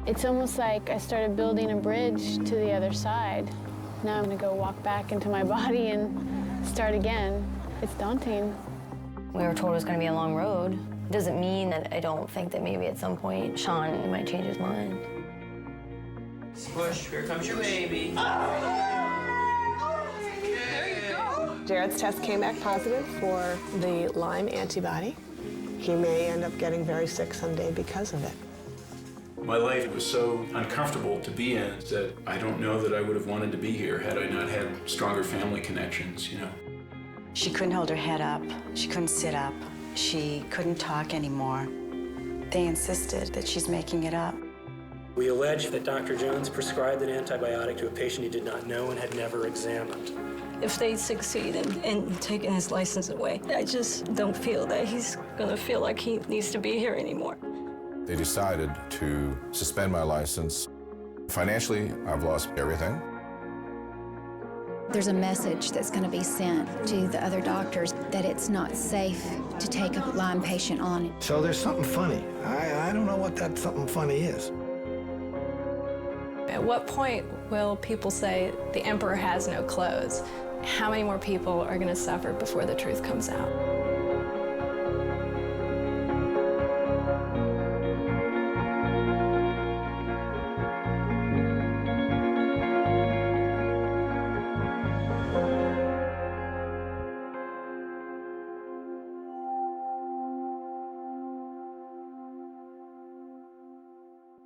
It's almost like I started building a bridge to the other side. Now I'm gonna go walk back into my body and start again. It's daunting. We were told it was gonna be a long road. It doesn't mean that I don't think that maybe at some point Sean might change his mind. Push, here comes your baby. There you go. Jared's test came back positive for the Lyme antibody. He may end up getting very sick someday because of it. My life was so uncomfortable to be in that I don't know that I would have wanted to be here had I not had stronger family connections, you know. She couldn't hold her head up. She couldn't sit up. She couldn't talk anymore. They insisted that she's making it up. We allege that Dr. Jones prescribed an antibiotic to a patient he did not know and had never examined. If they succeed in taking his license away, I just don't feel that he's gonna feel like he needs to be here anymore. They decided to suspend my license. Financially, I've lost everything. There's a message that's going to be sent to the other doctors that it's not safe to take a Lyme patient on. So there's something funny. I don't know what that something funny is. At what point will people say the emperor has no clothes? How many more people are going to suffer before the truth comes out?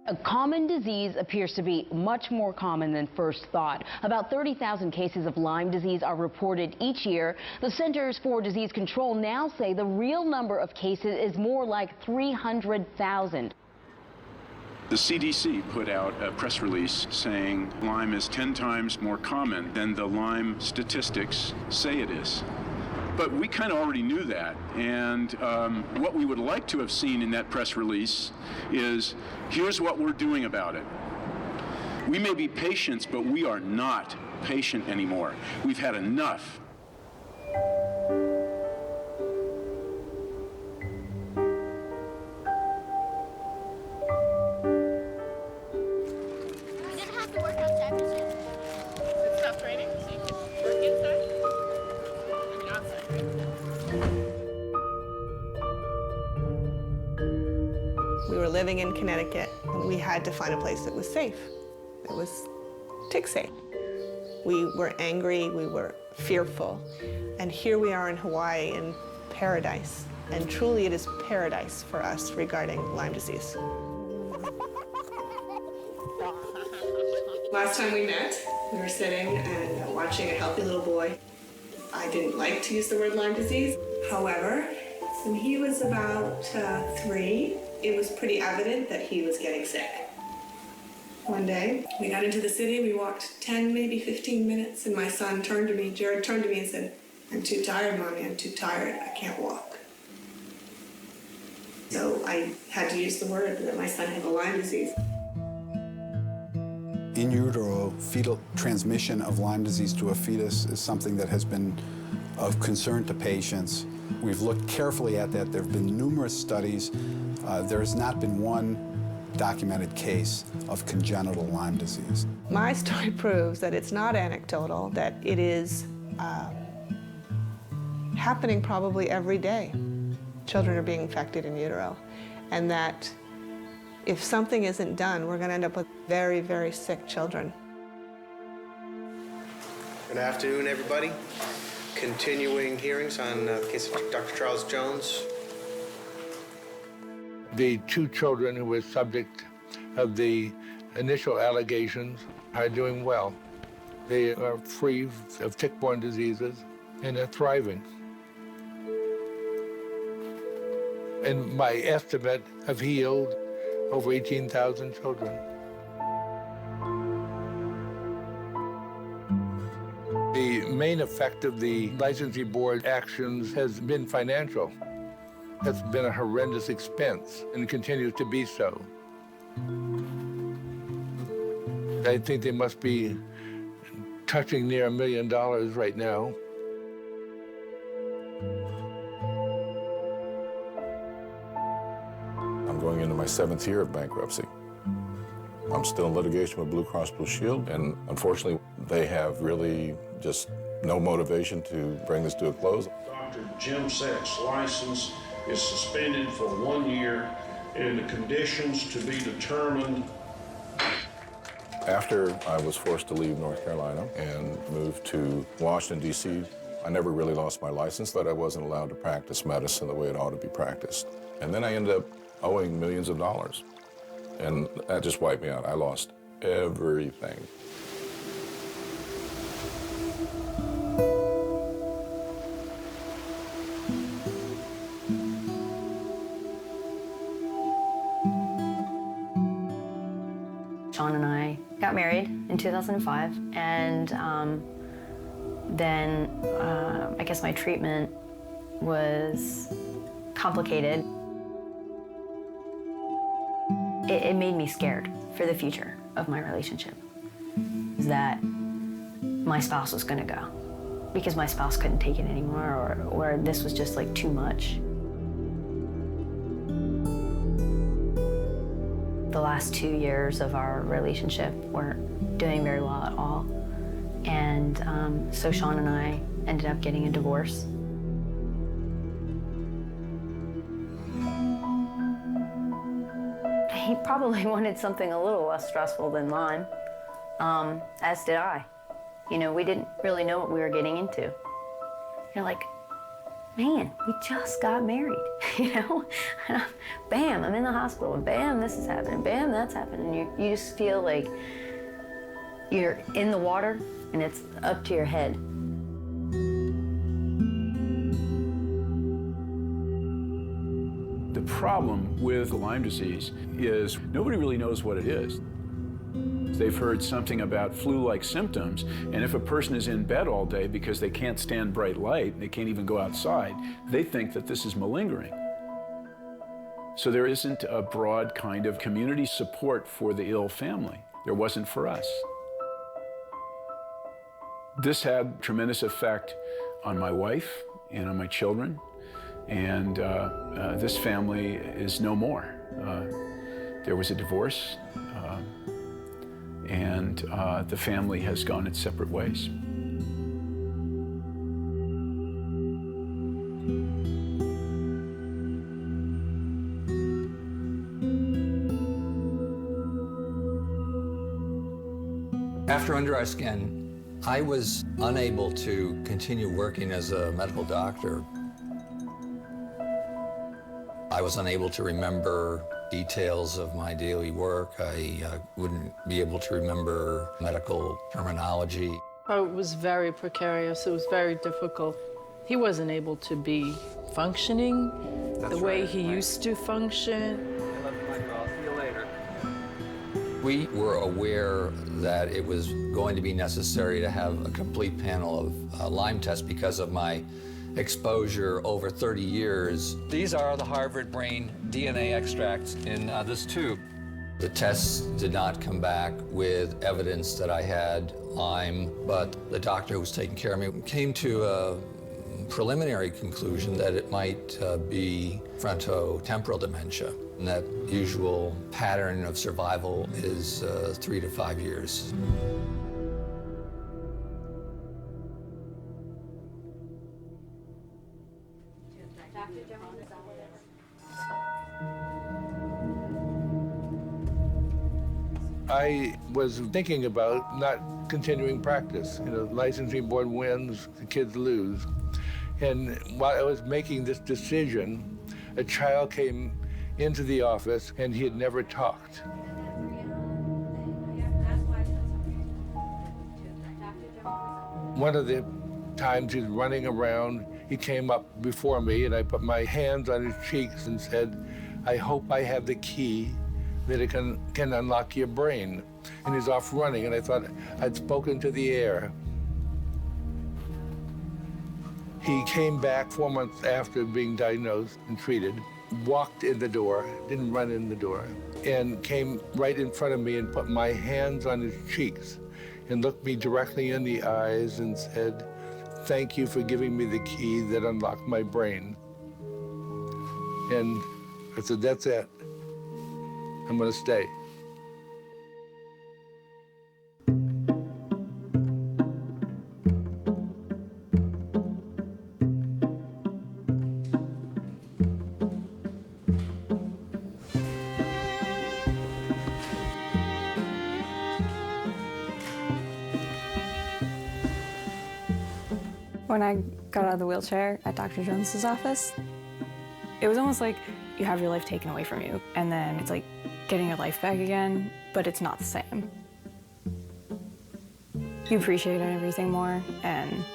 A common disease appears to be much more common than first thought. About 30,000 cases of Lyme disease are reported each year. The Centers for Disease Control now say the real number of cases is more like 300,000. The CDC put out a press release saying Lyme is 10 times more common than the Lyme statistics say it is. But we kind of already knew that, and what we would like to have seen in that press release is, here's what we're doing about it. We may be patients, but we are not patient anymore. We've had enough. We didn't have to work outside, does it? It stopped raining, so you could work inside? We were living in Connecticut, and we had to find a place that was safe, that was tick safe. We were angry, we were fearful, and here we are in Hawaii in paradise, and truly it is paradise for us regarding Lyme disease. Last time we met, we were sitting and watching a healthy little boy. I didn't like to use the word Lyme disease. However, when he was about 3, it was pretty evident that he was getting sick. One day, we got into the city, we walked 10, maybe 15 minutes, and my son turned to me, Jared turned to me and said, "I'm too tired, Mommy, I'm too tired, I can't walk." So I had to use the word that my son had the Lyme disease. In utero, fetal transmission of Lyme disease to a fetus is something that has been of concern to patients. We've looked carefully at that. There have been numerous studies. There has not been one documented case of congenital Lyme disease. My story proves that it's not anecdotal, that it is happening probably every day. Children are being infected in utero, and that if something isn't done, we're going to end up with very, very sick children. Good afternoon, everybody. Continuing hearings on the case of Dr. Charles Jones. The 2 children who were subject of the initial allegations are doing well. They are free of tick-borne diseases and are thriving. And my estimate have healed over 18,000 children. The main effect of the licensing board actions has been financial. That's been a horrendous expense and continues to be so. I think they must be touching near $1 million right now. I'm going into my 7th year of bankruptcy. I'm still in litigation with Blue Cross Blue Shield, and unfortunately, they have really just no motivation to bring this to a close. Dr. Jim Sack's license is suspended for 1 year, and the conditions to be determined. After I was forced to leave North Carolina and move to Washington, D.C., I never really lost my license, but I wasn't allowed to practice medicine the way it ought to be practiced. And then I ended up owing millions of dollars. And that just wiped me out. I lost everything. Sean and I got married in 2005, and then I guess my treatment was complicated. It made me scared for the future of my relationship, that my spouse was gonna go because my spouse couldn't take it anymore, or this was just like too much. The last 2 years of our relationship weren't doing very well at all. And so Sean and I ended up getting a divorce. He probably wanted something a little less stressful than Lyme, as did I. You know, we didn't really know what we were getting into. You're like, man, we just got married, you know? And bam, I'm in the hospital, and bam, this is happening, bam, that's happening. You just feel like you're in the water, and it's up to your head. The problem with Lyme disease is nobody really knows what it is. They've heard something about flu-like symptoms, and if a person is in bed all day because they can't stand bright light, and they can't even go outside, they think that this is malingering. So there isn't a broad kind of community support for the ill family. There wasn't for us. This had tremendous effect on my wife and on my children, and this family is no more. There was a divorce, and the family has gone its separate ways. After Under Our Skin, I was unable to continue working as a medical doctor. I was unable to remember details of my daily work. I wouldn't be able to remember medical terminology. It was very precarious. It was very difficult. He wasn't able to be functioning the way he used to function. I love you, Michael. I'll see you later. We were aware that it was going to be necessary to have a complete panel of Lyme tests because of my exposure over 30 years. These are the Harvard brain DNA extracts in this tube. The tests did not come back with evidence that I had Lyme, but the doctor who was taking care of me came to a preliminary conclusion that it might be frontotemporal dementia. And that usual pattern of survival is 3 to 5 years. I was thinking about not continuing practice. You know, licensing board wins, the kids lose. And while I was making this decision, a child came into the office and he had never talked. One of the times he's running around, he came up before me and I put my hands on his cheeks and said, I hope I have the key that it can unlock your brain. And he's off running, and I thought I'd spoken to the air. He came back 4 months after being diagnosed and treated, walked in the door, didn't run in the door, and came right in front of me and put my hands on his cheeks and looked me directly in the eyes and said, thank you for giving me the key that unlocked my brain. And I said, that's it. I'm gonna stay. When I got out of the wheelchair at Dr. Jones's office, it was almost like you have your life taken away from you, and then it's like getting your life back again, but it's not the same. You appreciate everything more, and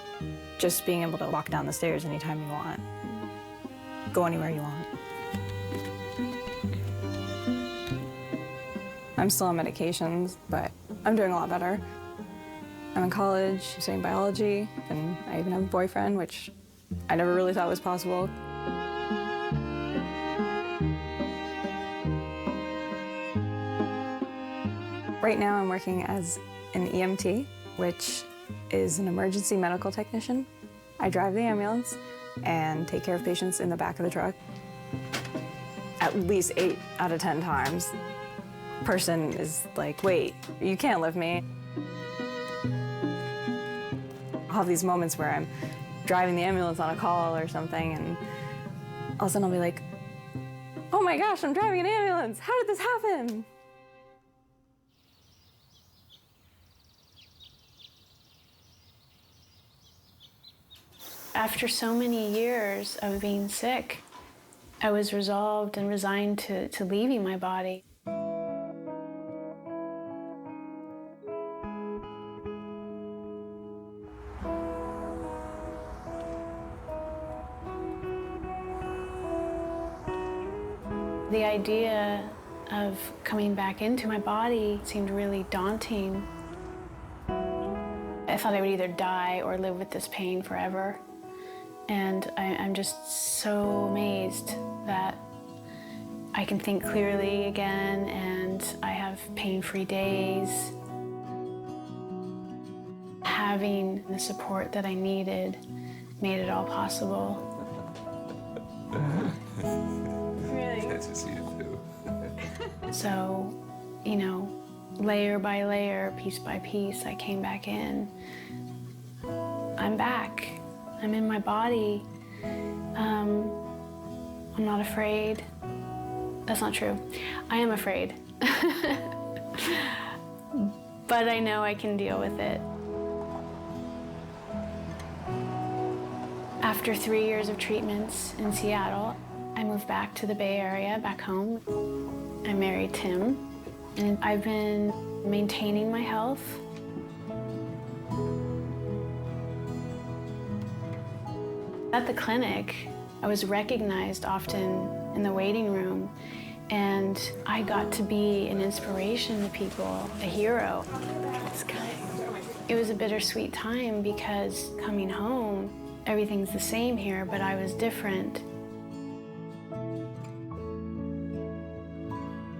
just being able to walk down the stairs anytime you want, go anywhere you want. I'm still on medications, but I'm doing a lot better. I'm in college, studying biology, and I even have a boyfriend, which I never really thought was possible. Right now I'm working as an EMT, which is an emergency medical technician. I drive the ambulance and take care of patients in the back of the truck. At least 8 out of 10 times, person is like, wait, you can't lift me. I'll have these moments where I'm driving the ambulance on a call or something, and all of a sudden I'll be like, oh my gosh, I'm driving an ambulance. How did this happen? After so many years of being sick, I was resolved and resigned to leaving my body. The idea of coming back into my body seemed really daunting. I thought I would either die or live with this pain forever. And I'm just so amazed that I can think clearly again, and I have pain-free days. Having the support that I needed made it all possible. Really? Nice to see you too. So, you know, layer by layer, piece by piece, I came back in. I'm back. I'm in my body. I'm not afraid. That's not true. I am afraid. But I know I can deal with it. After 3 years of treatments in Seattle, I moved back to the Bay Area, back home. I married Tim, and I've been maintaining my health. At the clinic, I was recognized often in the waiting room, and I got to be an inspiration to people, a hero. It was a bittersweet time because coming home, everything's the same here, but I was different.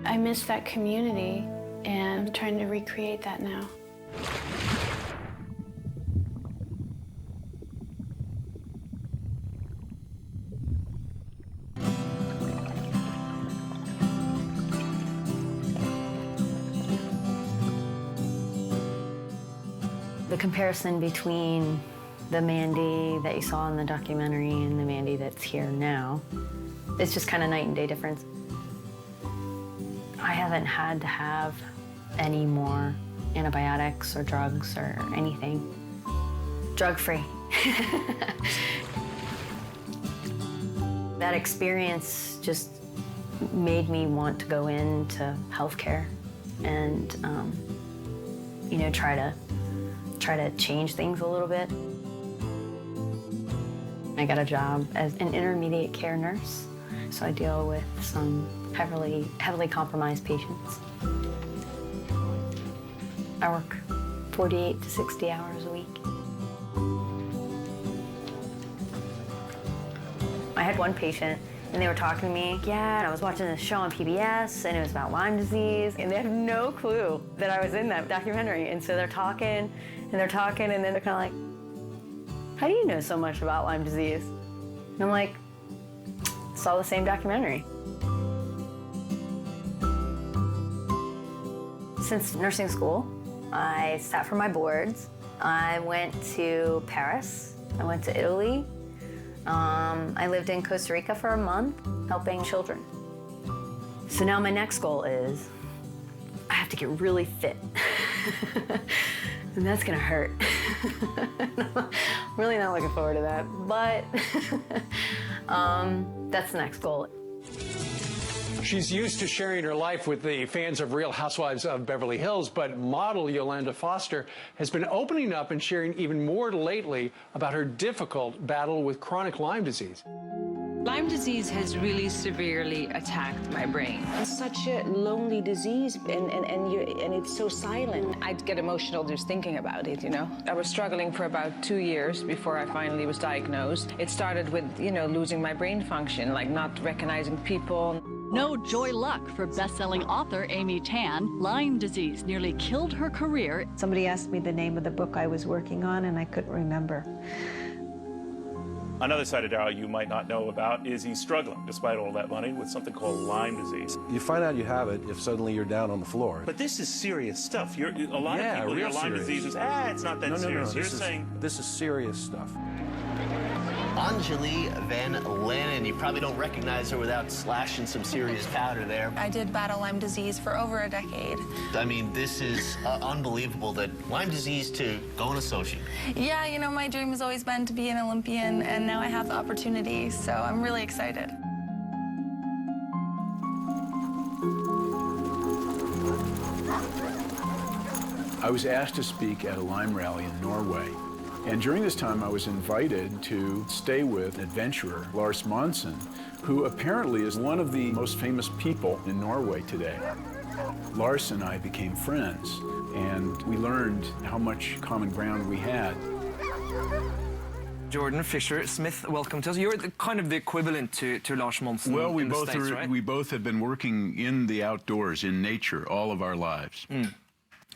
I miss that community, and I'm trying to recreate that now. The comparison between the Mandy that you saw in the documentary and the Mandy that's here now, it's just kind of night and day difference. I haven't had to have any more antibiotics or drugs or anything. Drug-free. That experience just made me want to go into healthcare and, you know, try to change things a little bit. I got a job as an intermediate care nurse, so I deal with some heavily compromised patients. I work 48 to 60 hours a week. I had one patient, and they were talking to me, yeah, and I was watching this show on PBS, and it was about Lyme disease, and they have no clue that I was in that documentary. And so they're talking, and then they're kind of like, how do you know so much about Lyme disease? And I'm like, saw the same documentary. Since nursing school, I sat for my boards. I went to Paris. I went to Italy. I lived in Costa Rica for a month, helping children. So now my next goal is, I have to get really fit. And that's gonna hurt. Really not looking forward to that, but that's the next goal. She's used to sharing her life with the fans of Real Housewives of Beverly Hills, but model Yolanda Foster has been opening up and sharing even more lately about her difficult battle with chronic Lyme disease. Lyme disease has really severely attacked my brain. It's such a lonely disease, and it's so silent. I'd get emotional just thinking about it, you know. I was struggling for about 2 years before I finally was diagnosed. It started with, you know, losing my brain function, like not recognizing people. No joy luck for best-selling author Amy Tan. Lyme disease nearly killed her career. Somebody asked me the name of the book I was working on, and I couldn't remember. Another side of Daryl you might not know about is he's struggling, despite all that money, with something called Lyme disease. You find out you have it if suddenly you're down on the floor. But this is serious stuff. A lot of people hear Lyme disease as, it's not that serious. No, You're saying this is serious stuff. Anjali Van Lannen, you probably don't recognize her without slashing some serious powder there. I did battle Lyme disease for over a decade. I mean, this is unbelievable that Lyme disease to go on a Sochi. Yeah, you know, my dream has always been to be an Olympian, and now I have the opportunity, so I'm really excited. I was asked to speak at a Lyme rally in Norway. And during this time, I was invited to stay with adventurer Lars Monsen, who apparently is one of the most famous people in Norway today. Lars and I became friends, and we learned how much common ground we had. Jordan Fisher-Smith, welcome to us. You're kind of the equivalent to Lars Monsen. Well, in the States, right? we both have been working in the outdoors, in nature, all of our lives. And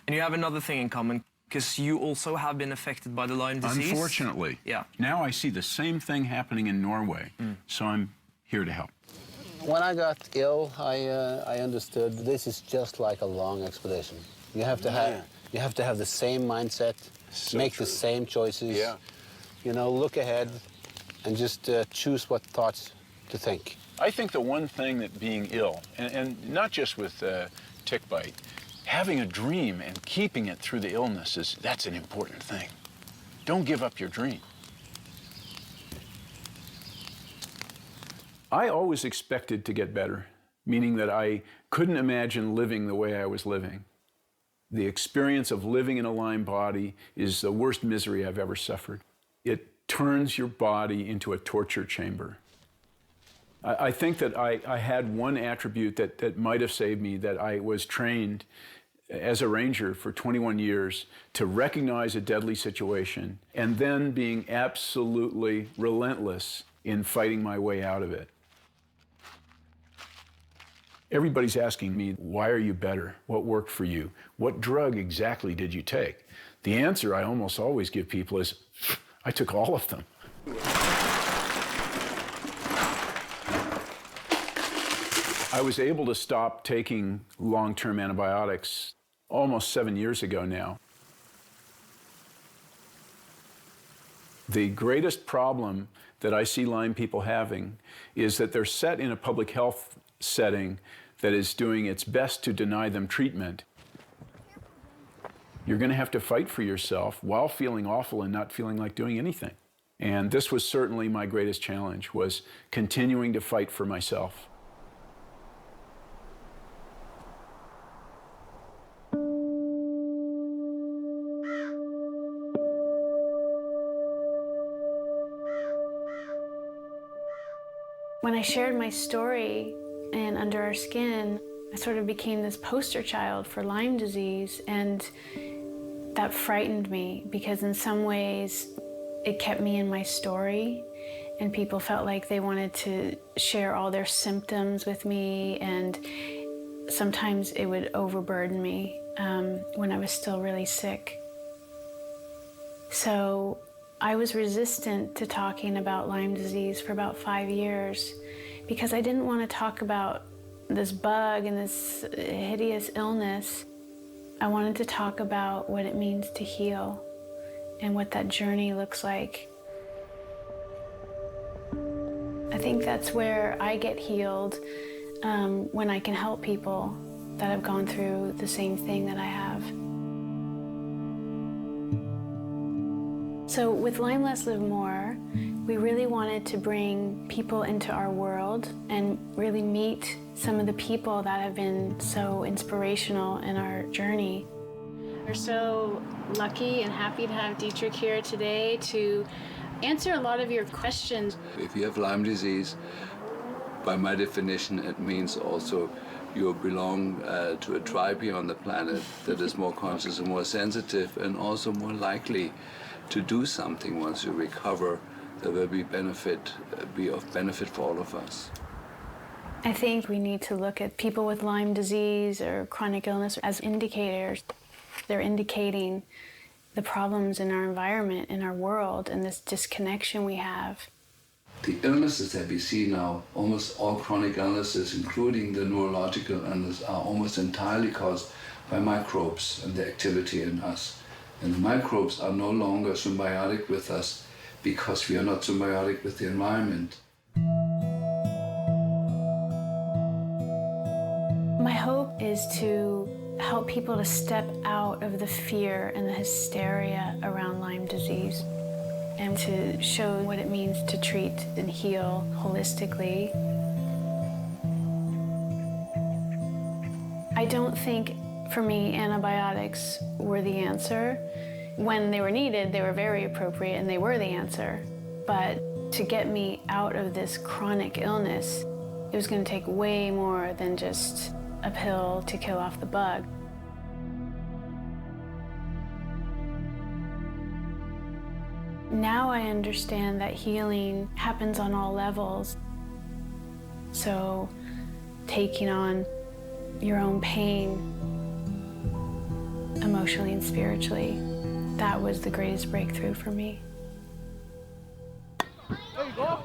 you have another thing in common, because you also have been affected by the Lyme disease. Unfortunately. Yeah. Now I see the same thing happening in Norway, so I'm here to help. When I got ill, I understood this is just like a long expedition. You have to have the same mindset, make the same choices. Yeah. You know, look ahead and just choose what thoughts to think. I think the one thing that being ill, and not just with tick bite, having a dream and keeping it through the illness that's an important thing. Don't give up your dream. I always expected to get better, meaning that I couldn't imagine living the way I was living. The experience of living in a Lyme body is the worst misery I've ever suffered. It turns your body into a torture chamber. I think that I had one attribute that might have saved me, that I was trained as a ranger for 21 years to recognize a deadly situation and then being absolutely relentless in fighting my way out of it. Everybody's asking me, why are you better? What worked for you? What drug exactly did you take? The answer I almost always give people is, I took all of them. I was able to stop taking long-term antibiotics almost 7 years ago now. The greatest problem that I see Lyme people having is that they're set in a public health setting that is doing its best to deny them treatment. You're going to have to fight for yourself while feeling awful and not feeling like doing anything. And this was certainly my greatest challenge, was continuing to fight for myself. When I shared my story in Under Our Skin, I sort of became this poster child for Lyme disease, and that frightened me because in some ways it kept me in my story, and people felt like they wanted to share all their symptoms with me, and sometimes it would overburden me when I was still really sick. So I was resistant to talking about Lyme disease for about 5 years because I didn't want to talk about this bug and this hideous illness. I wanted to talk about what it means to heal and what that journey looks like. I think that's where I get healed, when I can help people that have gone through the same thing that I have. So with Lyme Less Live More, we really wanted to bring people into our world and really meet some of the people that have been so inspirational in our journey. We're so lucky and happy to have Dietrich here today to answer a lot of your questions. If you have Lyme disease, by my definition, it means also you belong to a tribe here on the planet that is more conscious and more sensitive and also more likely to do something once you recover that will be of benefit for all of us. I think we need to look at people with Lyme disease or chronic illness as indicators. They're indicating the problems in our environment, in our world, and this disconnection we have. The illnesses that we see now, almost all chronic illnesses, including the neurological illness, are almost entirely caused by microbes and their activity in us. And the microbes are no longer symbiotic with us because we are not symbiotic with the environment. My hope is to help people to step out of the fear and the hysteria around Lyme disease and to show what it means to treat and heal holistically. I don't think, for me, antibiotics were the answer. When they were needed, they were very appropriate and they were the answer. But to get me out of this chronic illness, it was going to take way more than just a pill to kill off the bug. Now I understand that healing happens on all levels. So taking on your own pain, emotionally and spiritually, that was the greatest breakthrough for me. There you go.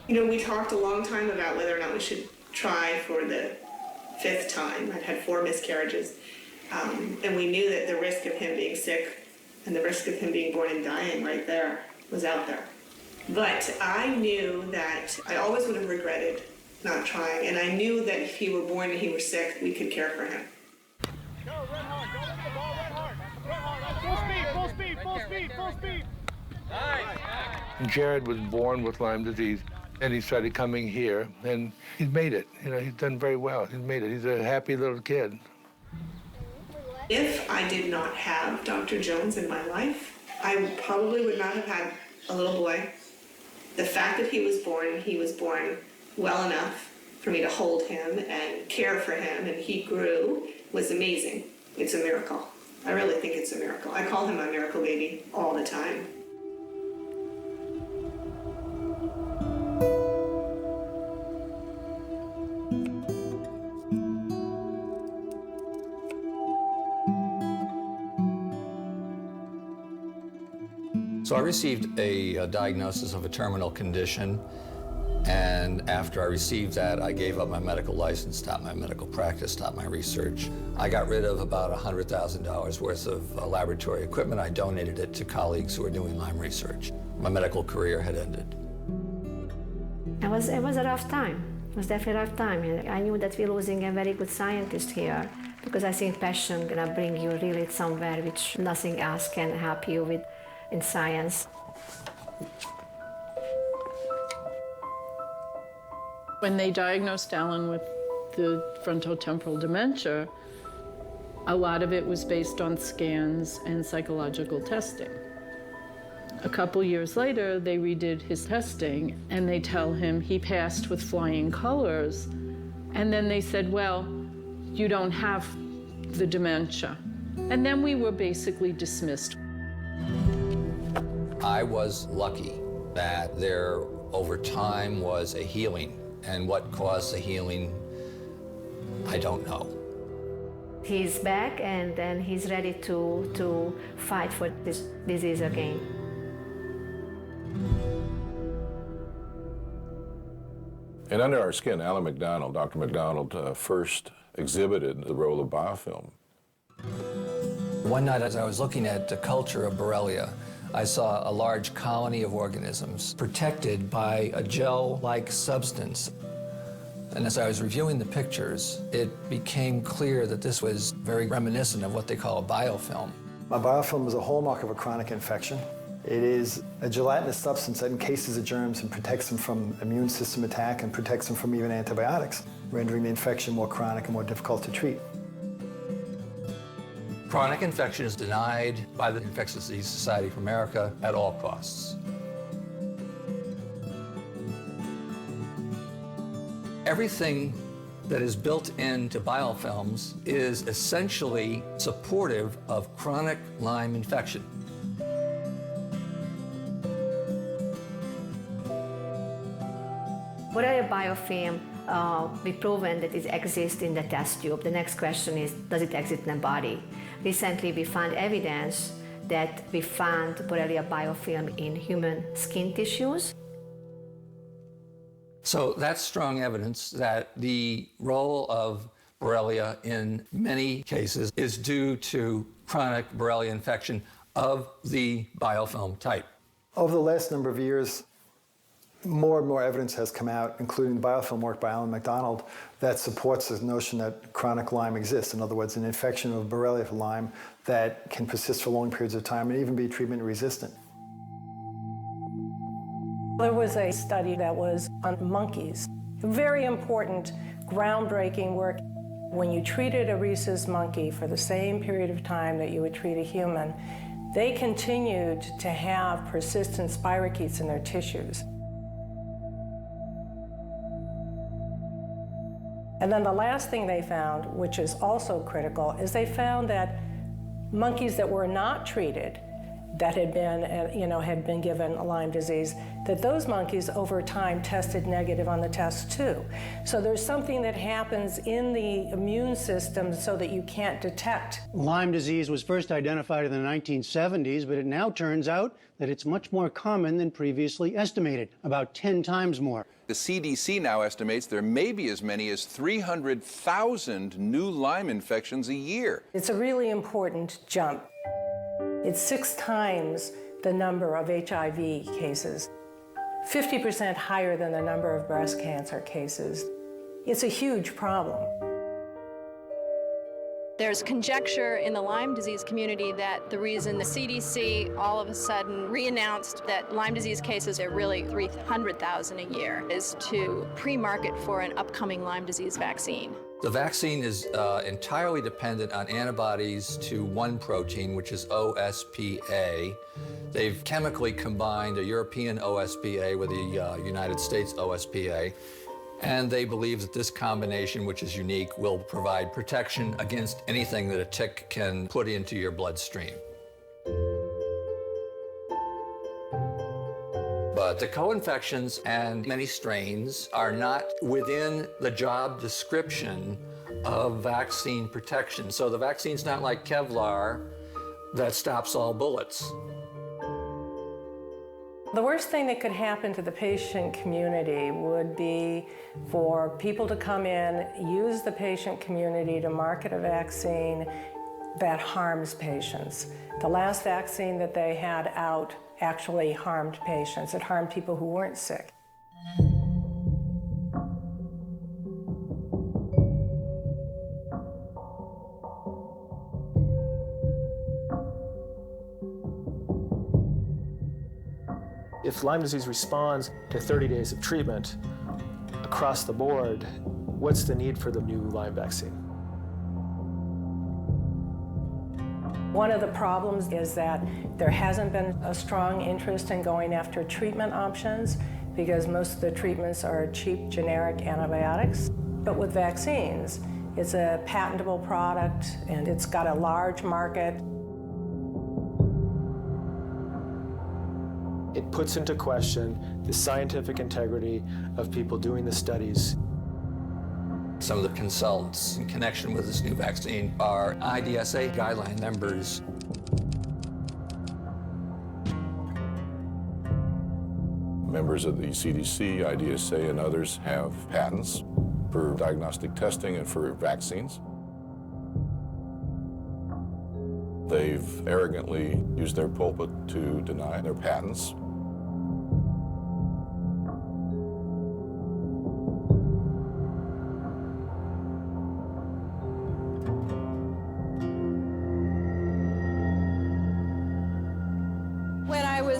You know, we talked a long time about whether or not we should try for the 5th time. I'd had 4 miscarriages, and we knew that the risk of him being sick and the risk of him being born and dying right there was out there. But I knew that I always would have regretted not trying, and I knew that if he were born and he were sick, we could care for him. Go, run hard. Don't let the ball run hard. Run hard. Full speed, full speed, full speed, full speed. Nice. Jared was born with Lyme disease, and he started coming here, and he's made it. You know, he's done very well. He's made it. He's a happy little kid. If I did not have Dr. Jones in my life, I probably would not have had a little boy. The fact that he was born well enough for me to hold him and care for him, and he grew, was amazing. It's a miracle. I really think it's a miracle. I call him my miracle baby all the time. So I received a diagnosis of a terminal condition, and after I received that, I gave up my medical license, stopped my medical practice, stopped my research. I got rid of about $100,000 worth of laboratory equipment. I donated it to colleagues who were doing Lyme research. My medical career had ended. It was a rough time. It was definitely a rough time. I knew that we're losing a very good scientist here, because I think passion gonna bring you really somewhere which nothing else can help you with in science. When they diagnosed Alan with the frontotemporal dementia, a lot of it was based on scans and psychological testing. A couple years later, they redid his testing, and they tell him he passed with flying colors. And then they said, well, you don't have the dementia. And then we were basically dismissed. I was lucky that there, over time, was a healing. And what caused the healing, I don't know. He's back, and then he's ready to fight for this disease again. And Under Our Skin, Alan McDonald, Dr. McDonald, first exhibited the role of biofilm. One night as I was looking at the culture of Borrelia, I saw a large colony of organisms protected by a gel-like substance. And as I was reviewing the pictures, it became clear that this was very reminiscent of what they call a biofilm. A biofilm is a hallmark of a chronic infection. It is a gelatinous substance that encases the germs and protects them from immune system attack and protects them from even antibiotics, rendering the infection more chronic and more difficult to treat. Chronic infection is denied by the Infectious Disease Society of America at all costs. Everything that is built into biofilms is essentially supportive of chronic Lyme infection. Borrelia biofilm, we proven that it exists in the test tube. The next question is, does it exist in the body? Recently, we found evidence that we found Borrelia biofilm in human skin tissues. So that's strong evidence that the role of Borrelia in many cases is due to chronic Borrelia infection of the biofilm type. Over the last number of years, more and more evidence has come out, including biofilm work by Alan MacDonald, that supports the notion that chronic Lyme exists. In other words, an infection of Borrelia Lyme that can persist for long periods of time and even be treatment resistant. There was a study that was on monkeys. Very important, groundbreaking work. When you treated a rhesus monkey for the same period of time that you would treat a human, they continued to have persistent spirochetes in their tissues. And then the last thing they found, which is also critical, is they found that monkeys that were not treated, that had been given Lyme disease, that those monkeys over time tested negative on the test too. So there's something that happens in the immune system so that you can't detect. Lyme disease was first identified in the 1970s, but it now turns out that it's much more common than previously estimated, about 10 times more. The CDC now estimates there may be as many as 300,000 new Lyme infections a year. It's a really important jump. It's 6 times the number of HIV cases, 50% higher than the number of breast cancer cases. It's a huge problem. There's conjecture in the Lyme disease community that the reason the CDC all of a sudden re-announced that Lyme disease cases are really 300,000 a year is to pre-market for an upcoming Lyme disease vaccine. The vaccine is entirely dependent on antibodies to one protein, which is OSPA. They've chemically combined a European OSPA with a United States OSPA, and they believe that this combination, which is unique, will provide protection against anything that a tick can put into your bloodstream. But the co-infections and many strains are not within the job description of vaccine protection. So the vaccine's not like Kevlar that stops all bullets. The worst thing that could happen to the patient community would be for people to come in, use the patient community to market a vaccine that harms patients. The last vaccine that they had out actually harmed patients. It harmed people who weren't sick. If Lyme disease responds to 30 days of treatment across the board, what's the need for the new Lyme vaccine? One of the problems is that there hasn't been a strong interest in going after treatment options because most of the treatments are cheap generic antibiotics. But with vaccines, it's a patentable product and it's got a large market. It puts into question the scientific integrity of people doing the studies. Some of the consultants in connection with this new vaccine are IDSA guideline members. Members of the CDC, IDSA, and others have patents for diagnostic testing and for vaccines. They've arrogantly used their pulpit to deny their patents.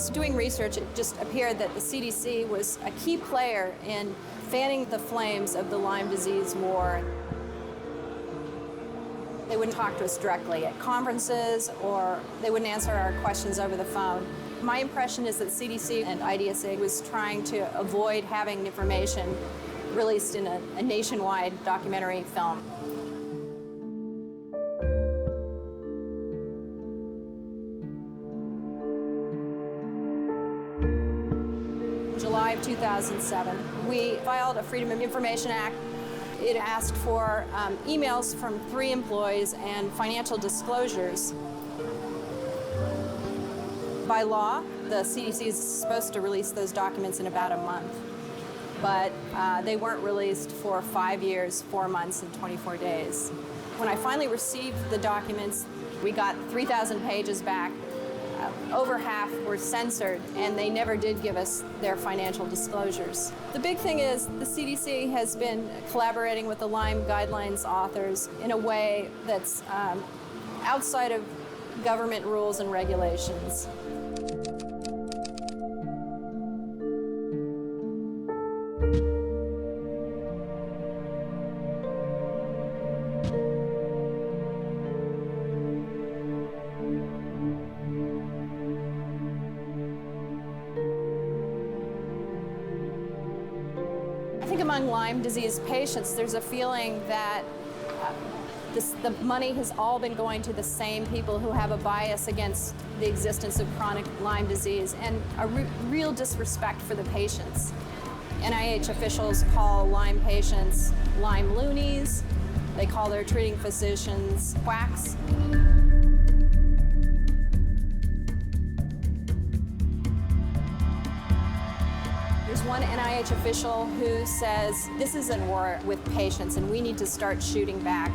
was doing research, it just appeared that the CDC was a key player in fanning the flames of the Lyme disease war. They wouldn't talk to us directly at conferences, or they wouldn't answer our questions over the phone. My impression is that CDC and IDSA was trying to avoid having information released in a nationwide documentary film. July of 2007, we filed a Freedom of Information Act. It asked for emails from 3 employees and financial disclosures. By law, the CDC is supposed to release those documents in about a month, but they weren't released for 5 years, 4 months, and 24 days. When I finally received the documents, we got 3,000 pages back. Over half were censored, and they never did give us their financial disclosures. The big thing is the CDC has been collaborating with the Lyme guidelines authors in a way that's outside of government rules and regulations. Among Lyme disease patients, there's a feeling that the money has all been going to the same people who have a bias against the existence of chronic Lyme disease, and a real disrespect for the patients. NIH officials call Lyme patients Lyme loonies. They call their treating physicians quacks. There's one NIH official who says this is a war with patients and we need to start shooting back.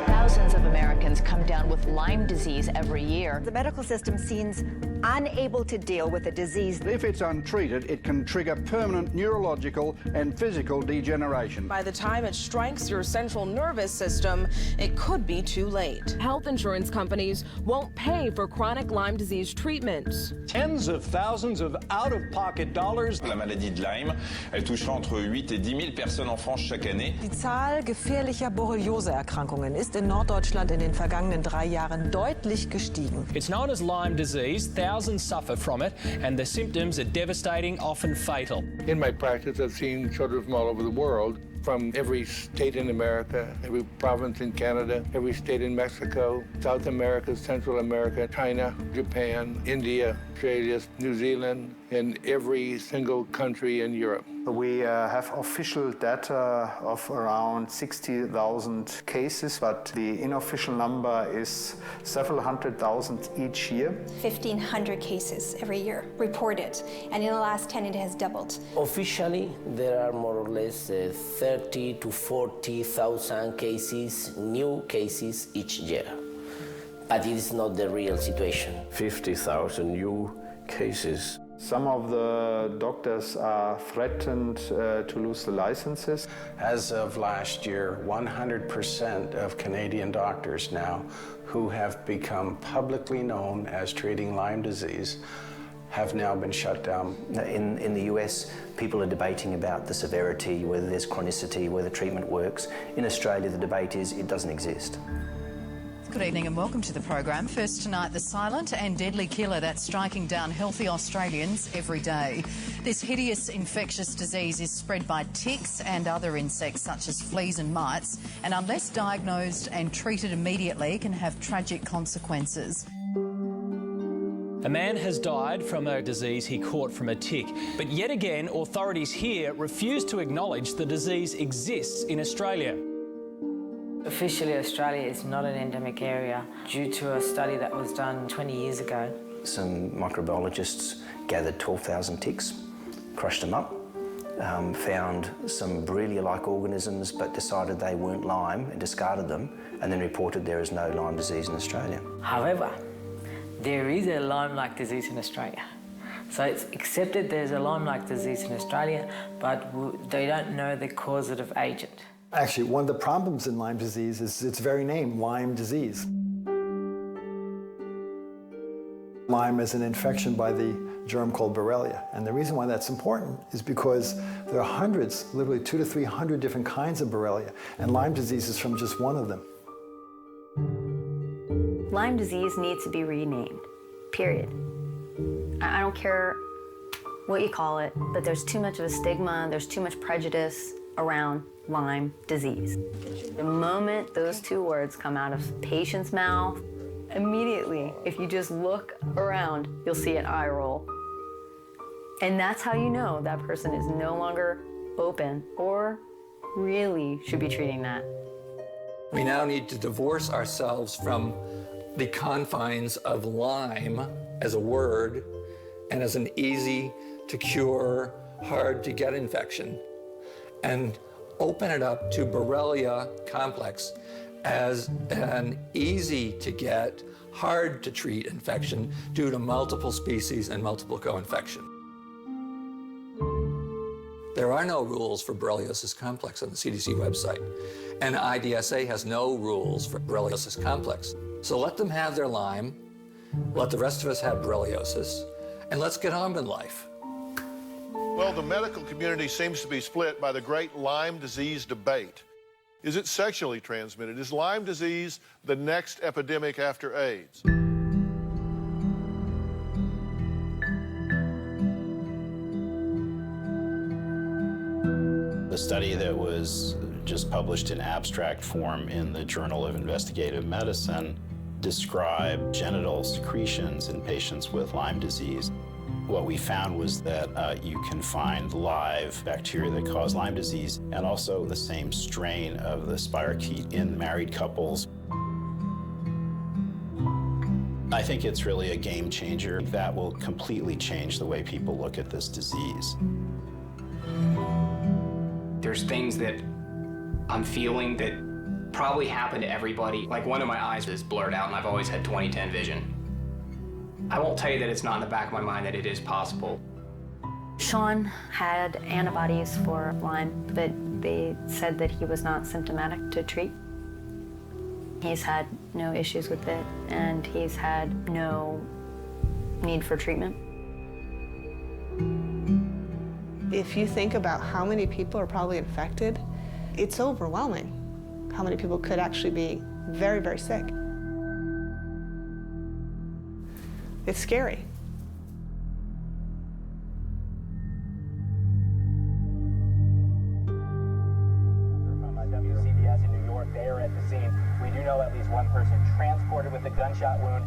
Thousands of Americans come down with Lyme disease every year. The medical system seems unable to deal with the disease. If it's untreated, it can trigger permanent neurological and physical degeneration. By the time it strikes your central nervous system, it could be too late. Health insurance companies won't pay for chronic Lyme disease treatments. Tens of thousands of out-of-pocket dollars. La maladie de Lyme, elle touchera entre 8 et 10 000 personnes en France chaque année. Die Zahl gefährlicher Borreliose-Erkrankungen ist in Norddeutschland in den vergangenen 3 Jahren deutlich gestiegen. It's known as Lyme disease. Thousands suffer from it, and the symptoms are devastating, often fatal. In my practice, I've seen children from all over the world, from every state in America, every province in Canada, every state in Mexico, South America, Central America, China, Japan, India, Australia, New Zealand, and every single country in Europe. We have official data of around 60,000 cases, but the unofficial number is several hundred thousand each year. 1,500 cases every year reported, and in the last 10 it has doubled. Officially, there are more or less 30 to 40,000 cases, new cases each year. But it is not the real situation. 50,000 new cases. Some of the doctors are threatened to lose the licenses. As of last year, 100% of Canadian doctors now who have become publicly known as treating Lyme disease have now been shut down. In the US, people are debating about the severity, whether there's chronicity, whether treatment works. In Australia, the debate is it doesn't exist. Good evening and welcome to the program. First tonight, the silent and deadly killer that's striking down healthy Australians every day. This hideous infectious disease is spread by ticks and other insects such as fleas and mites, and unless diagnosed and treated immediately, can have tragic consequences. A man has died from a disease he caught from a tick, but yet again, authorities here refuse to acknowledge the disease exists in Australia. Officially, Australia is not an endemic area due to a study that was done 20 years ago. Some microbiologists gathered 12,000 ticks, crushed them up, found some Borrelia-like organisms but decided they weren't Lyme and discarded them, and then reported there is no Lyme disease in Australia. However, there is a Lyme-like disease in Australia. So it's accepted there's a Lyme-like disease in Australia, but they don't know the causative agent. Actually, one of the problems in Lyme disease is its very name, Lyme disease. Lyme is an infection by the germ called Borrelia. And the reason why that's important is because there are hundreds, literally 200 to 300 different kinds of Borrelia, and Lyme disease is from just one of them. Lyme disease needs to be renamed, period. I don't care what you call it, but there's too much of a stigma, there's too much prejudice around Lyme disease. The moment those two words come out of patient's mouth, immediately, if you just look around, you'll see an eye roll. And that's how you know that person is no longer open or really should be treating that. We now need to divorce ourselves from the confines of Lyme as a word and as an easy to cure, hard to get infection, and open it up to Borrelia complex as an easy to get, hard to treat infection due to multiple species and multiple co-infection. There are no rules for borreliosis complex on the CDC website, and IDSA has no rules for borreliosis complex. So let them have their Lyme, let the rest of us have borreliosis, and let's get on with life. Well, the medical community seems to be split by the great Lyme disease debate. Is it sexually transmitted? Is Lyme disease the next epidemic after AIDS? The study that was just published in abstract form in the Journal of Investigative Medicine described genital secretions in patients with Lyme disease. What we found was that you can find live bacteria that cause Lyme disease and also the same strain of the spirochete in married couples. I think it's really a game changer that will completely change the way people look at this disease. There's things that I'm feeling that probably happen to everybody. Like one of my eyes is blurred out and I've always had 20/10 vision. I won't tell you that it's not in the back of my mind that it is possible. Sean had antibodies for Lyme, but they said that he was not symptomatic to treat. He's had no issues with it, and he's had no need for treatment. If you think about how many people are probably infected, it's overwhelming how many people could actually be very, very sick. It's scary. WCBS in New York, they are at the scene. We do know at least one person transported with a gunshot wound,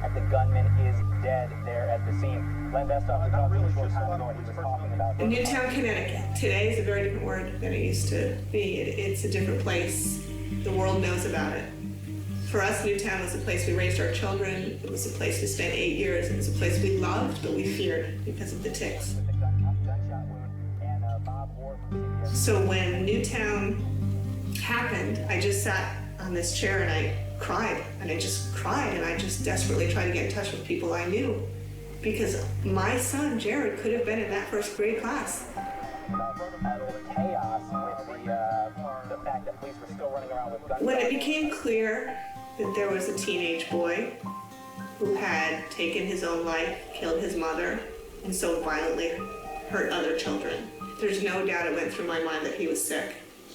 and the gunman is dead there at the scene. Len Bestoff was talking a short time ago, and he was talking about Newtown, Connecticut. Today is a very different word than it used to be. It's a different place. The world knows about it. For us, Newtown was a place we raised our children. It was a place we spent 8 years. It was a place we loved, but we feared because of the ticks. So when Newtown happened, I just sat on this chair and I cried. And I just cried, and I just desperately tried to get in touch with people I knew. Because my son, Jared, could have been in that first grade class. the fact that police were still running around with guns. When it became clear that there was a teenage boy who had taken his own life, killed his mother, and so violently hurt other children, there's no doubt it went through my mind that he was sick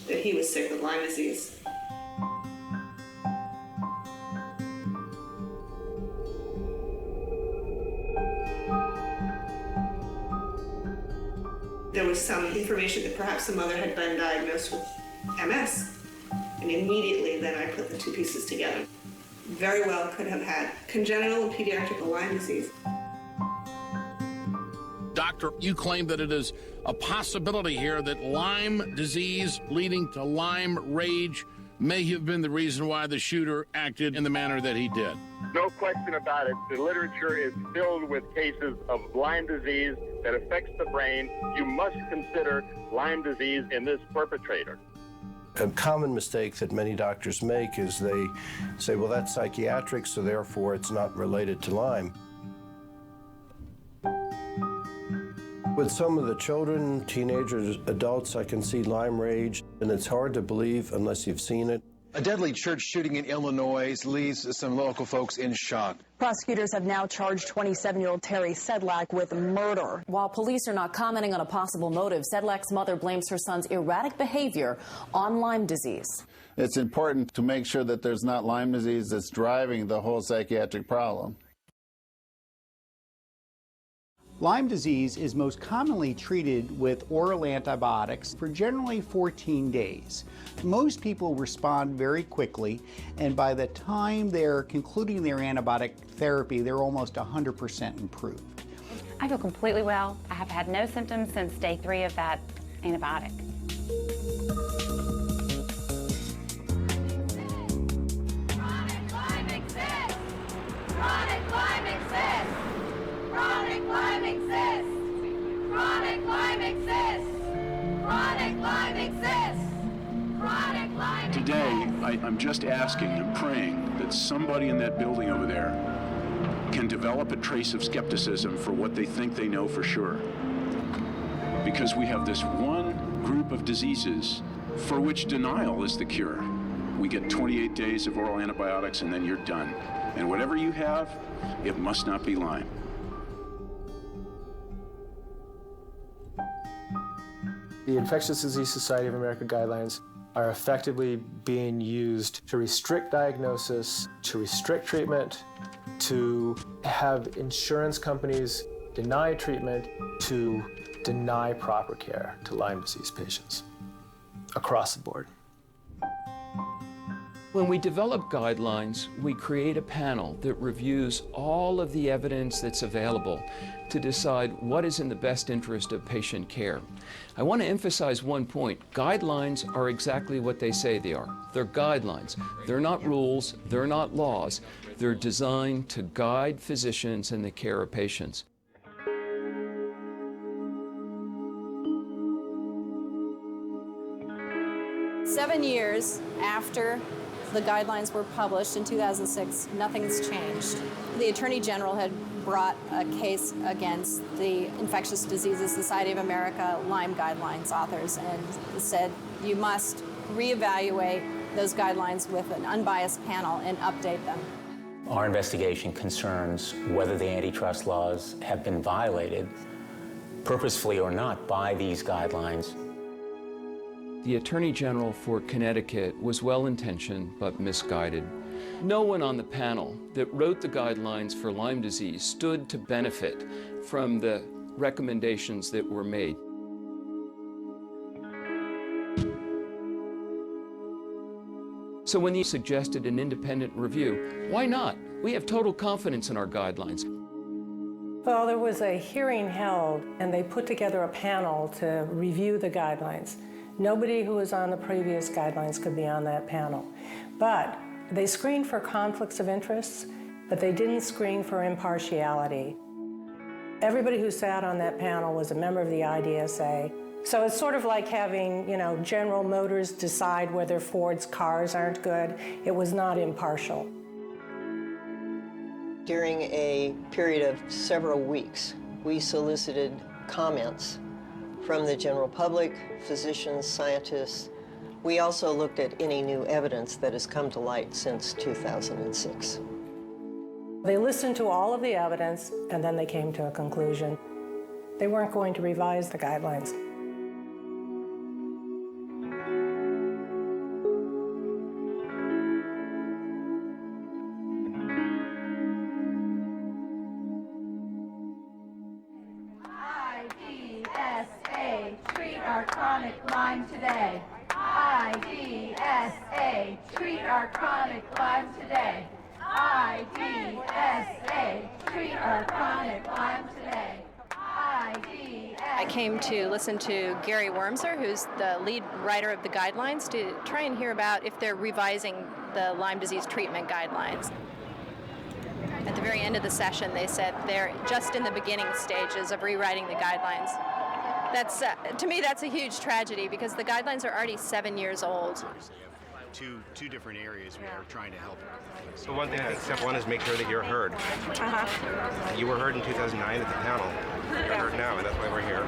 with Lyme disease. There was some information that perhaps the mother had been diagnosed with MS, and immediately then I put the two pieces together. Very well could have had congenital and pediatric Lyme disease. Doctor, you claim that it is a possibility here that Lyme disease leading to Lyme rage may have been the reason why the shooter acted in the manner that he did. No question about it. The literature is filled with cases of Lyme disease that affects the brain. You must consider Lyme disease in this perpetrator. A common mistake that many doctors make is they say, well, that's psychiatric, so therefore it's not related to Lyme. With some of the children, teenagers, adults, I can see Lyme rage, and it's hard to believe unless you've seen it. A deadly church shooting in Illinois leaves some local folks in shock. Prosecutors have now charged 27-year-old Terry Sedlak with murder. While police are not commenting on a possible motive, Sedlak's mother blames her son's erratic behavior on Lyme disease. It's important to make sure that there's not Lyme disease that's driving the whole psychiatric problem. Lyme disease is most commonly treated with oral antibiotics for generally 14 days. Most people respond very quickly, and by the time they're concluding their antibiotic therapy, they're almost 100% improved. I feel completely well. I have had no symptoms since day 3 of that antibiotic. Chronic Lyme exists! Chronic Lyme exists! Chronic Lyme exists! Chronic Lyme exists! Chronic Lyme exists! Chronic Lyme exists! Today, I'm just asking and praying that somebody in that building over there can develop a trace of skepticism for what they think they know for sure. Because we have this one group of diseases for which denial is the cure. We get 28 days of oral antibiotics and then you're done. And whatever you have, it must not be Lyme. The Infectious Disease Society of America guidelines are effectively being used to restrict diagnosis, to restrict treatment, to have insurance companies deny treatment, to deny proper care to Lyme disease patients across the board. When we develop guidelines, we create a panel that reviews all of the evidence that's available to decide what is in the best interest of patient care. I want to emphasize one point. Guidelines are exactly what they say they are. They're guidelines. They're not rules. They're not laws. They're designed to guide physicians in the care of patients. Seven years after the guidelines were published in 2006, nothing's changed. The Attorney General had brought a case against the Infectious Diseases Society of America Lyme guidelines authors and said you must reevaluate those guidelines with an unbiased panel and update them. Our investigation concerns whether the antitrust laws have been violated, purposefully or not, by these guidelines. The Attorney General for Connecticut was well-intentioned but misguided. No one on the panel that wrote the guidelines for Lyme disease stood to benefit from the recommendations that were made. So when they suggested an independent review, why not? We have total confidence in our guidelines. Well, there was a hearing held, and they put together a panel to review the guidelines. Nobody who was on the previous guidelines could be on that panel. But they screened for conflicts of interest, but they didn't screen for impartiality. Everybody who sat on that panel was a member of the IDSA. So it's sort of like having, General Motors decide whether Ford's cars aren't good. It was not impartial. During a period of several weeks, we solicited comments from the general public, physicians, scientists. We also looked at any new evidence that has come to light since 2006. They listened to all of the evidence, and then they came to a conclusion. They weren't going to revise the guidelines. Treat our chronic Lyme today. IDSA, treat our chronic Lyme today. IDSA, treat our chronic Lyme today. I came to listen to Gary Wormser, who's the lead writer of the guidelines, to try and hear about if they're revising the Lyme disease treatment guidelines. At the very end of the session, they said they're just in the beginning stages of rewriting the guidelines. That's, to me, that's a huge tragedy because the guidelines are already 7 years old. two different areas we are trying to help. So one thing I think step one is make sure that you're heard. You were heard in 2009 at the panel. You're heard now, and that's why we're here.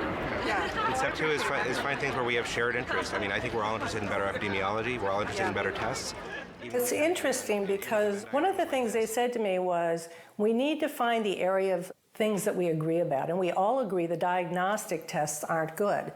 And step two is find things where we have shared interests. I mean, I think we're all interested in better epidemiology. We're all interested in better tests. It's interesting because one of the things they said to me was, we need to find the area of things that we agree about, and we all agree the diagnostic tests aren't good.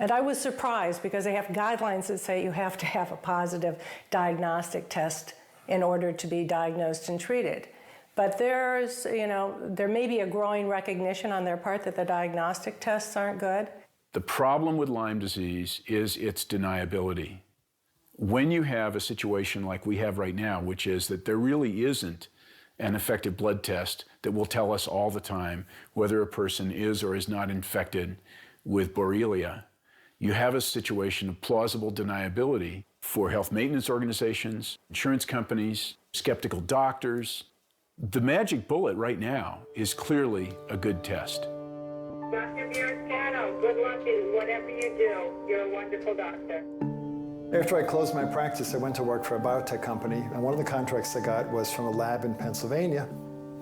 And I was surprised because they have guidelines that say you have to have a positive diagnostic test in order to be diagnosed and treated. But there's, there may be a growing recognition on their part that the diagnostic tests aren't good. The problem with Lyme disease is its deniability. When you have a situation like we have right now, which is that there really isn't an effective blood test that will tell us all the time whether a person is or is not infected with Borrelia, you have a situation of plausible deniability for health maintenance organizations, insurance companies, skeptical doctors. The magic bullet right now is clearly a good test. Dr. Biancano, good luck in whatever you do. You're a wonderful doctor. After I closed my practice, I went to work for a biotech company, and one of the contracts I got was from a lab in Pennsylvania,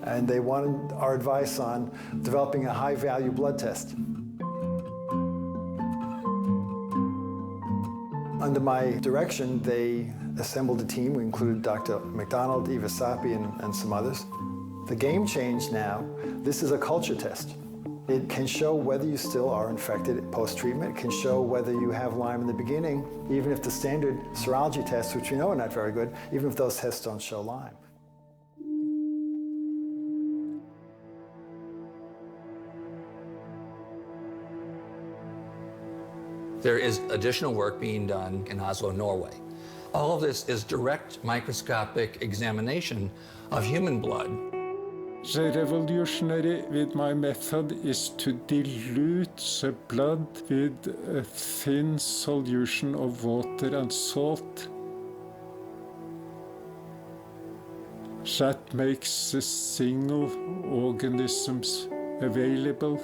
and they wanted our advice on developing a high-value blood test. Under my direction, they assembled a team. We included Dr. McDonald, Eva Sapi, and some others. The game changed now. This is a culture test. It can show whether you still are infected post-treatment. It can show whether you have Lyme in the beginning, even if the standard serology tests, which we know are not very good, even if those tests don't show Lyme. There is additional work being done in Oslo, Norway. All of this is direct microscopic examination of human blood. The revolutionary with my method is to dilute the blood with a thin solution of water and salt. That makes the single organisms available.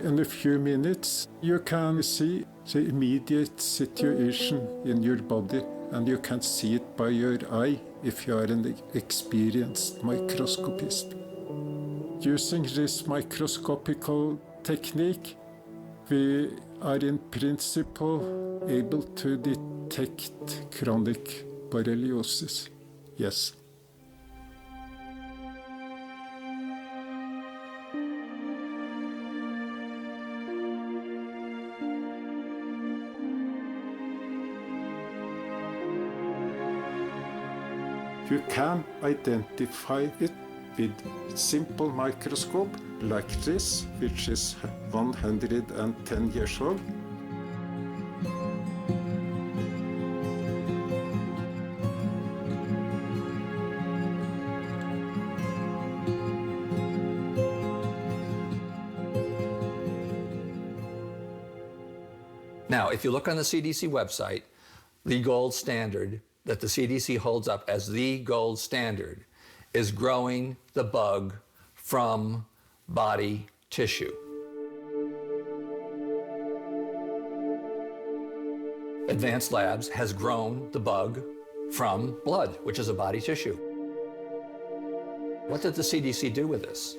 In a few minutes, you can see the immediate situation in your body, and you can see it by your eye if you are an experienced microscopist. Using this microscopical technique, we are in principle able to detect chronic borreliosis. Yes. You can identify it with simple microscope like this, which is 110 years old. Now, if you look on the CDC website, the gold standard that the CDC holds up as the gold standard is growing the bug from body tissue. Advanced Labs has grown the bug from blood, which is a body tissue. What did the CDC do with this?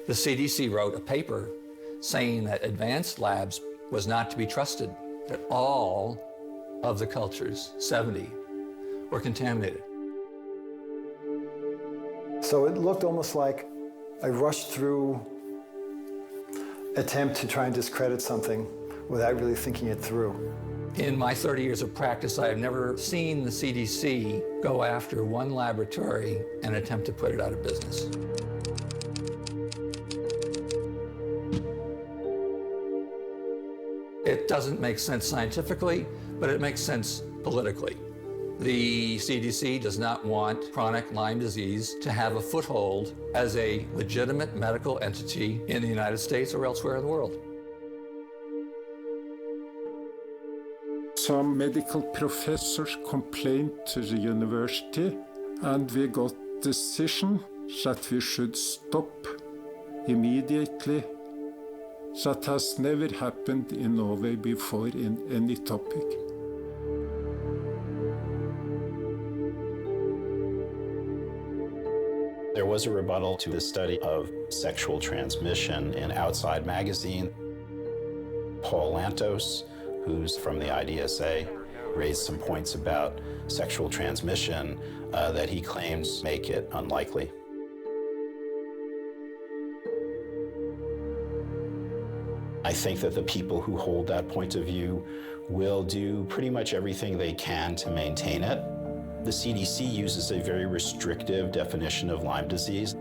The CDC wrote a paper saying that Advanced Labs was not to be trusted, that all of the cultures, 70, were contaminated. So it looked almost like a rushed through attempt to try and discredit something without really thinking it through. In my 30 years of practice, I have never seen the CDC go after one laboratory and attempt to put it out of business. It doesn't make sense scientifically, but it makes sense politically. The CDC does not want chronic Lyme disease to have a foothold as a legitimate medical entity in the United States or elsewhere in the world. Some medical professors complained to the university, and we got decision that we should stop immediately. That has never happened in Norway before in any topic. There was a rebuttal to the study of sexual transmission in Outside magazine. Paul Lantos, who's from the IDSA, raised some points about sexual transmission that he claims make it unlikely. I think that the people who hold that point of view will do pretty much everything they can to maintain it. The CDC uses a very restrictive definition of Lyme disease.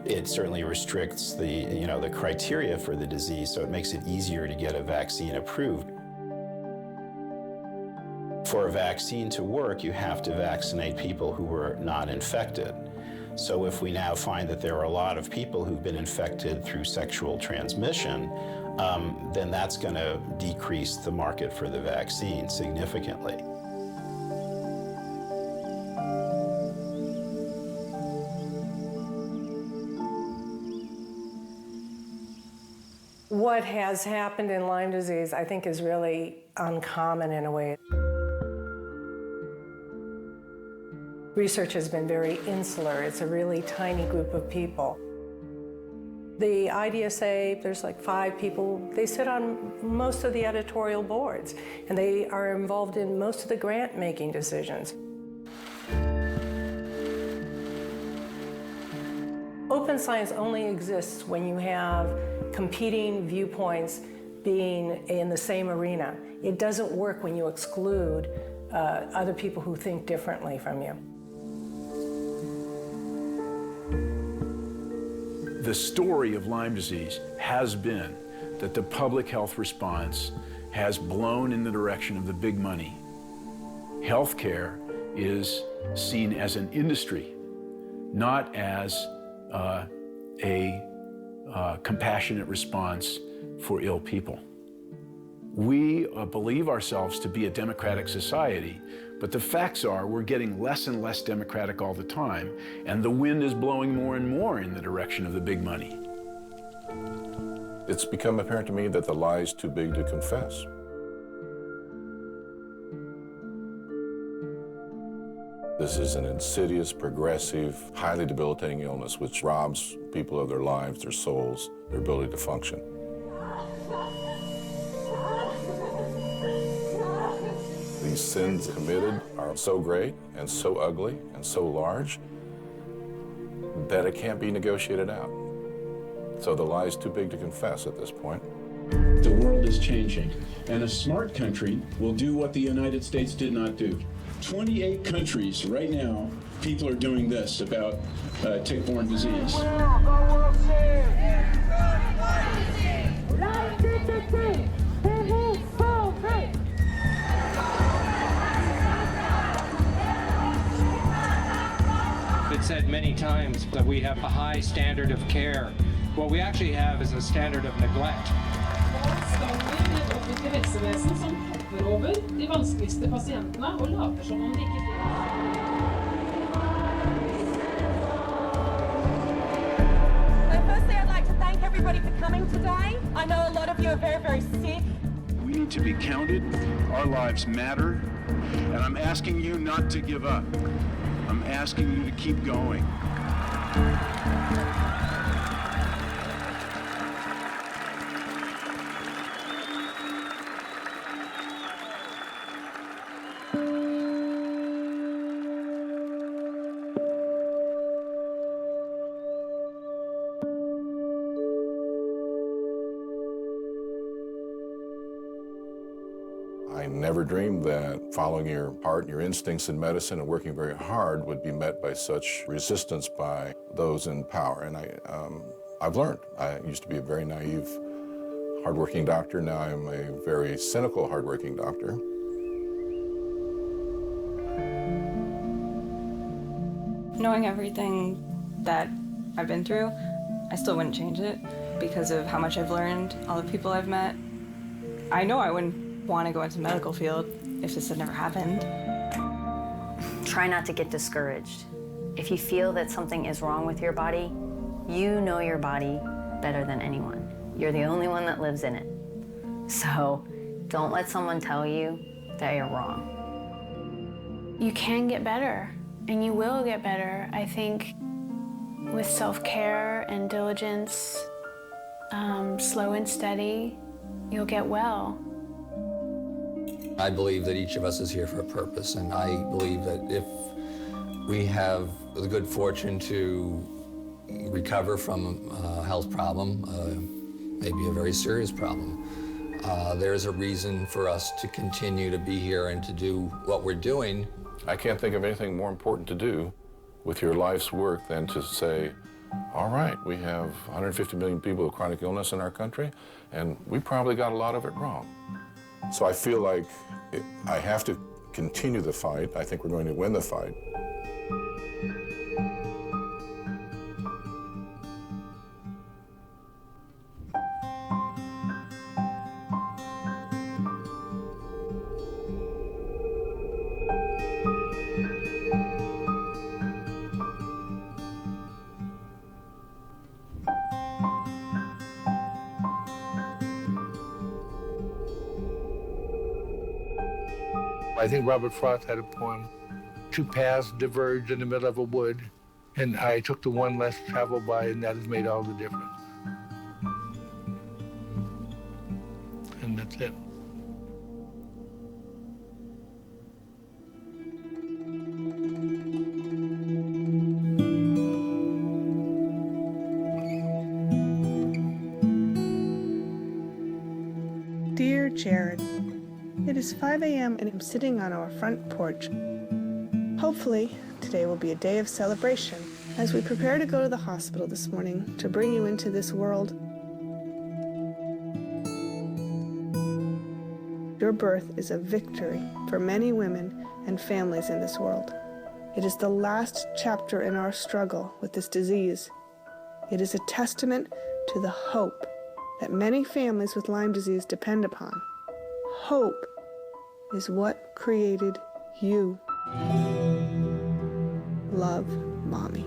It certainly restricts the criteria for the disease, so it makes it easier to get a vaccine approved. For a vaccine to work, you have to vaccinate people who were not infected. So if we now find that there are a lot of people who've been infected through sexual transmission, then that's going to decrease the market for the vaccine significantly. What has happened in Lyme disease, I think, is really uncommon in a way. Research has been very insular. It's a really tiny group of people. The IDSA, there's like 5 people. They sit on most of the editorial boards, and they are involved in most of the grant-making decisions. Open science only exists when you have competing viewpoints being in the same arena. It doesn't work when you exclude other people who think differently from you. The story of Lyme disease has been that the public health response has blown in the direction of the big money. Healthcare is seen as an industry, not as a compassionate response for ill people. We believe ourselves to be a democratic society, but the facts are we're getting less and less democratic all the time, and the wind is blowing more and more in the direction of the big money. It's become apparent to me that the lie is too big to confess. This is an insidious, progressive, highly debilitating illness which robs people of their lives, their souls, their ability to function. These sins committed are so great and so ugly and so large that it can't be negotiated out. So the lie is too big to confess at this point. The world is changing, and a smart country will do what the United States did not do. 28 countries right now, people are doing this about tick-borne disease. It's said many times that we have a high standard of care. What we actually have is a standard of neglect. Firstly, I'd like to thank everybody for coming today. I know a lot of you are very, very sick. We need to be counted. Our lives matter. And I'm asking you not to give up. I'm asking you to keep going. I never dreamed that following your heart and your instincts in medicine and working very hard would be met by such resistance by those in power. And I've learned. I used to be a very naive, hardworking doctor. Now I'm a very cynical, hardworking doctor. Knowing everything that I've been through, I still wouldn't change it because of how much I've learned, all the people I've met. I know I wouldn't want to go into the medical field if this had never happened. Try not to get discouraged. If you feel that something is wrong with your body, you know your body better than anyone. You're the only one that lives in it. So don't let someone tell you that you're wrong. You can get better, and you will get better. I think with self-care and diligence, slow and steady, you'll get well. I believe that each of us is here for a purpose, and I believe that if we have the good fortune to recover from a health problem, maybe a very serious problem, there's a reason for us to continue to be here and to do what we're doing. I can't think of anything more important to do with your life's work than to say, all right, we have 150 million people with chronic illness in our country, and we probably got a lot of it wrong. So I feel like I have to continue the fight. I think we're going to win the fight. I think Robert Frost had a poem, two paths diverged in the middle of a wood, and I took the one less traveled by, and that has made all the difference. And that's it. Dear Jared, it is 5 a.m. and I'm sitting on our front porch. Hopefully, today will be a day of celebration as we prepare to go to the hospital this morning to bring you into this world. Your birth is a victory for many women and families in this world. It is the last chapter in our struggle with this disease. It is a testament to the hope that many families with Lyme disease depend upon. Hope is what created you. Love, Mommy.